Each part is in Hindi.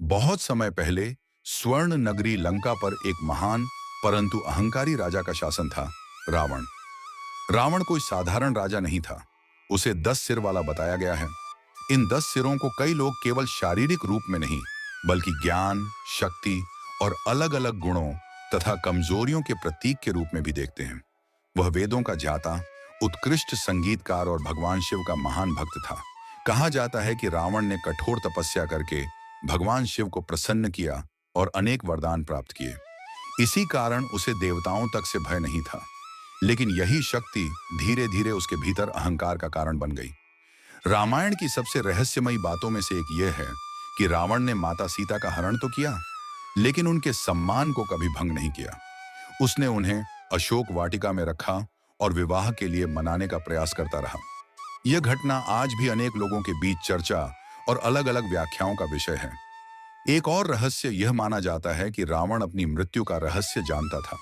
बहुत समय पहले स्वर्ण नगरी लंका पर एक महान परंतु अहंकारी राजा का शासन था, रावण। रावण कोई साधारण राजा नहीं था। उसे 10 सिर वाला बताया गया है। इन 10 सिरों को कई लोग केवल शारीरिक रूप में नहीं, बल्कि ज्ञान, शक्ति और अलग-अलग गुणों तथा कमजोरियों के प्रतीक के रूप में भी देखते हैं। वह वेदों का ज्ञाता, उत्कृष्ट संगीतकार और भगवान शिव का महान भक्त था। कहा जाता है कि रावण ने कठोर तपस्या करके भगवान शिव को प्रसन्न किया और अनेक वरदान प्राप्त किए। इसी कारण उसे देवताओं तक से भय नहीं था। लेकिन यही शक्ति धीरे धीरे उसके भीतर अहंकार का कारण बन गई। रामायण की सबसे रहस्यमयी बातों में से एक यह है कि रावण ने माता सीता का हरण तो किया, लेकिन उनके सम्मान को कभी भंग नहीं किया। उसने उन्हें अशोक वाटिका में रखा और विवाह के लिए मनाने का प्रयास करता रहा। यह घटना आज भी अनेक लोगों के बीच चर्चा और अलग-अलग व्याख्याओं का विषय है। एक और रहस्य यह माना जाता है कि रावण अपनी मृत्यु का रहस्य जानता था।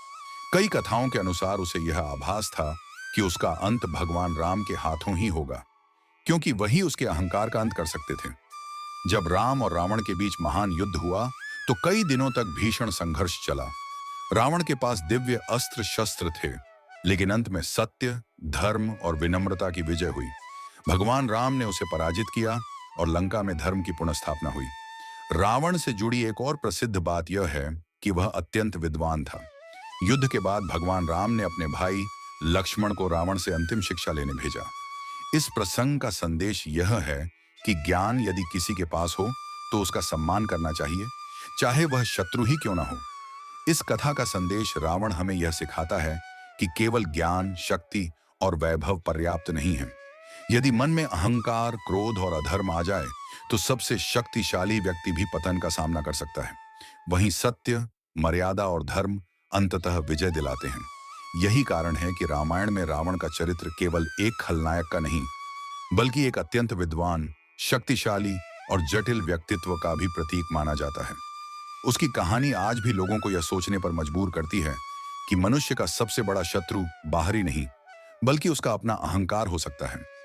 कई कथाओं के अनुसार उसे यह आभास था कि उसका अंत भगवान राम के हाथों ही होगा, क्योंकि वही उसके अहंकार का अंत कर सकते थे। जब राम और रावण के बीच महान युद्ध हुआ, तो कई दिनों तक भीषण संघर्ष चला। रावण के पास दिव्य अस्त्र शस्त्र थे, लेकिन अंत में सत्य, धर्म और विनम्रता की विजय हुई। भगवान राम ने उसे पराजित किया और लंका में धर्म की पुनर्स्थापना हुई। रावण से जुड़ी एक और प्रसिद्ध बात यह है कि वह अत्यंत विद्वान था। युद्ध के बाद भगवान राम ने अपने भाई लक्ष्मण को रावण से अंतिम शिक्षा लेने भेजा। इस प्रसंग का संदेश यह है कि ज्ञान यदि किसी के पास हो तो उसका सम्मान करना चाहिए, चाहे वह शत्रु ही क्यों ना हो। इस कथा का संदेश रावण हमें यह सिखाता है कि केवल ज्ञान, शक्ति और वैभव पर्याप्त नहीं है। यदि मन में अहंकार, क्रोध और अधर्म आ जाए तो सबसे शक्तिशाली व्यक्ति भी पतन का सामना कर सकता है। वहीं सत्य, मर्यादा और धर्म अंततः विजय दिलाते हैं। यही कारण है कि रामायण में रावण का चरित्र केवल एक खलनायक का नहीं, बल्कि एक अत्यंत विद्वान, शक्तिशाली और जटिल व्यक्तित्व का भी प्रतीक माना जाता है। उसकी कहानी आज भी लोगों को यह सोचने पर मजबूर करती है कि मनुष्य का सबसे बड़ा शत्रु बाहरी नहीं, बल्कि उसका अपना अहंकार हो सकता है।